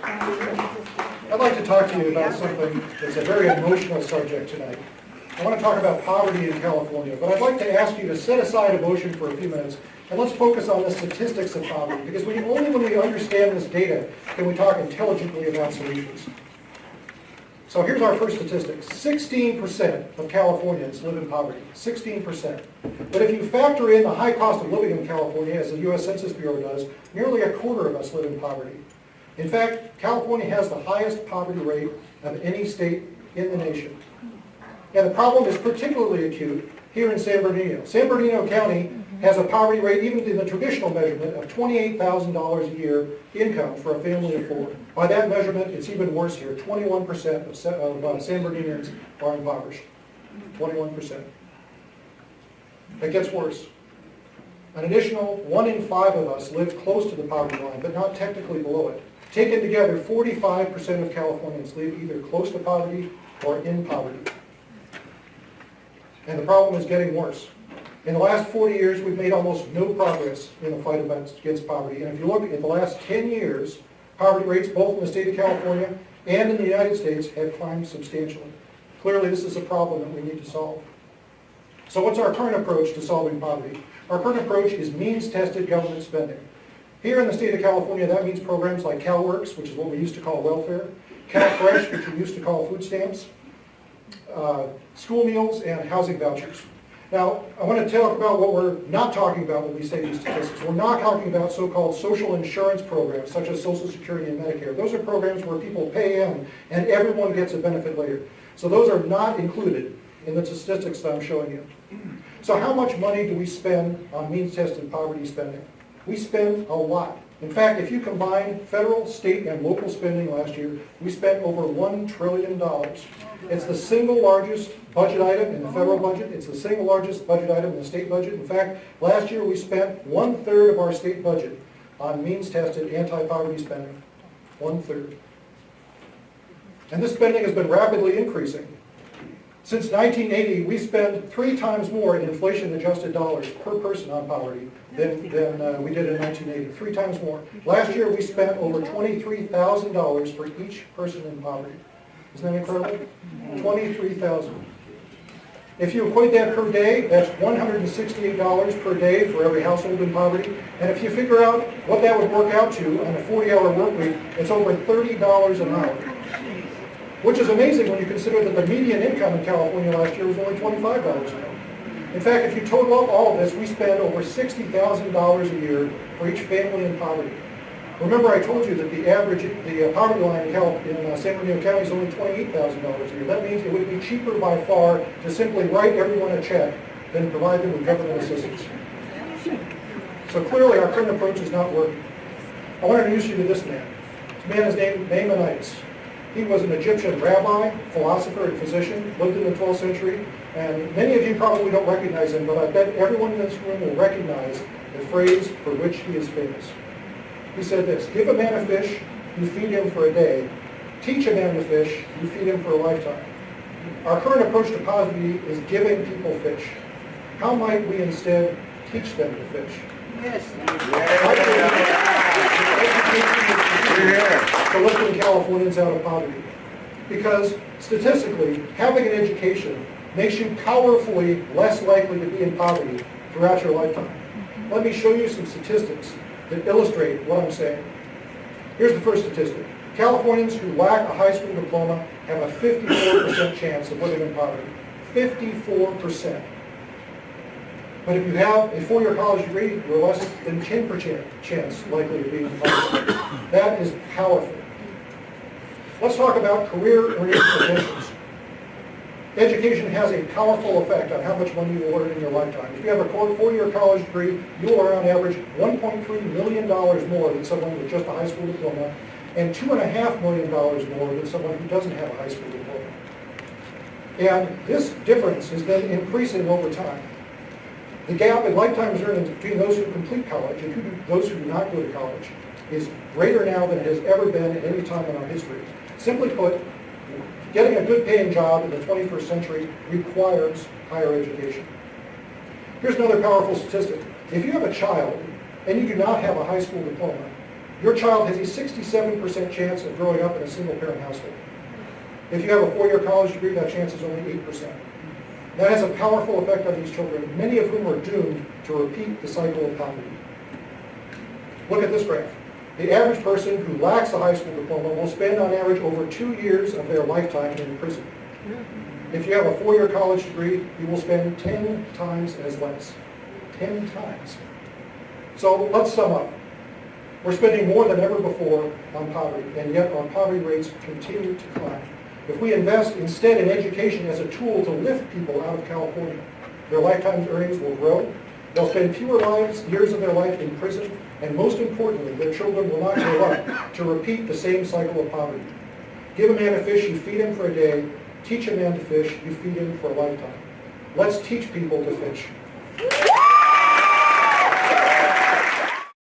I'd like to talk to you about something that's a very emotional subject tonight. I want to talk about poverty in California, but I'd like to ask you to set aside emotion for a few minutes and let's focus on the statistics of poverty, because only when we understand this data can we talk intelligently about solutions. So here's our first statistic. 16% of Californians live in poverty. 16%. But if you factor in the high cost of living in California, as the U.S. Census Bureau does, nearly a quarter of us live in poverty. In fact, California has the highest poverty rate of any state in the nation. And the problem is particularly acute here in San Bernardino. San Bernardino County has a poverty rate, even in the traditional measurement, of $28,000 a year income for a family of four. By that measurement, it's even worse here. 21% of San Bernardinians are impoverished. 21%. It gets worse. An additional 1 in 5 of us live close to the poverty line, but not technically below it. Taken together, 45% of Californians live either close to poverty or in poverty. And the problem is getting worse. In the last 40 years, we've made almost no progress in the fight against poverty. And if you look at the last 10 years, poverty rates both in the state of California and in the United States have climbed substantially. Clearly, this is a problem that we need to solve. So what's our current approach to solving poverty? Our current approach is means-tested government spending. Here in the state of California, that means programs like CalWORKS, which is what we used to call welfare, CalFresh, which we used to call food stamps, school meals, and housing vouchers. Now, I want to talk about what we're not talking about when we say these statistics. We're not talking about so-called social insurance programs, such as Social Security and Medicare. Those are programs where people pay in and everyone gets a benefit later. So those are not included in the statistics that I'm showing you. So how much money do we spend on means-tested poverty spending? We spend a lot. In fact, if you combine federal, state, and local spending last year, we spent over $1 trillion. It's the single largest budget item in the federal budget. It's the single largest budget item in the state budget. In fact, last year we spent 1/3 of our state budget on means-tested anti-poverty spending. 1/3. And this spending has been rapidly increasing. Since 1980, we spend 3 times more in inflation-adjusted dollars per person on poverty than we did in 1980. 3 times more. Last year, we spent over $23,000 for each person in poverty. Isn't that incredible? $23,000. If you equate that per day, that's $168 per day for every household in poverty. And if you figure out what that would work out to on a 40-hour work week, it's over $30 an hour. Which is amazing when you consider that the median income in California last year was only $25 an hour. In fact, if you total up all of this, we spend over $60,000 a year for each family in poverty. Remember, I told you that the poverty line in San Bernardino County is only $28,000 a year. That means it would be cheaper by far to simply write everyone a check than provide them with government assistance. So clearly, our current approach is not working. I want to introduce you to this man. This man is named Maimonides. He was an Egyptian rabbi, philosopher, and physician, lived in the 12th century, and many of you probably don't recognize him, but I bet everyone in this room will recognize the phrase for which he is famous. He said this: give a man a fish, you feed him for a day. Teach a man to fish, you feed him for a lifetime. Our current approach to poverty is giving people fish. How might we instead teach them to fish? Yes. To lifting Californians out of poverty. Because statistically, having an education makes you powerfully less likely to be in poverty throughout your lifetime. Let me show you some statistics that illustrate what I'm saying. Here's the first statistic. Californians who lack a high school diploma have a 54% chance of living in poverty. 54%. But if you have a 4-year college degree, you're less than 10% chance likely to be in poverty. That is powerful. Let's talk about career-oriented potentials. Education has a powerful effect on how much money you will earn in your lifetime. If you have a 4-year college degree, you will earn on average $1.3 million more than someone with just a high school diploma, and $2.5 million more than someone who doesn't have a high school diploma. And this difference has been increasing over time. The gap in lifetime earnings between those who complete college and those who do not go to college is greater now than it has ever been at any time in our history. Simply put, getting a good paying job in the 21st century requires higher education. Here's another powerful statistic. If you have a child and you do not have a high school diploma, your child has a 67% chance of growing up in a single-parent household. If you have a 4-year college degree, that chance is only 8%. That has a powerful effect on these children, many of whom are doomed to repeat the cycle of poverty. Look at this graph. The average person who lacks a high school diploma will spend on average over 2 years of their lifetime in prison. If you have a 4-year college degree, you will spend 10 times as less. 10 times. So let's sum up. We're spending more than ever before on poverty, and yet our poverty rates continue to climb. If we invest instead in education as a tool to lift people out of California, their lifetime earnings will grow, they'll spend fewer years of their life in prison, and most importantly, their children will not grow up to repeat the same cycle of poverty. Give a man a fish, you feed him for a day. Teach a man to fish, you feed him for a lifetime. Let's teach people to fish.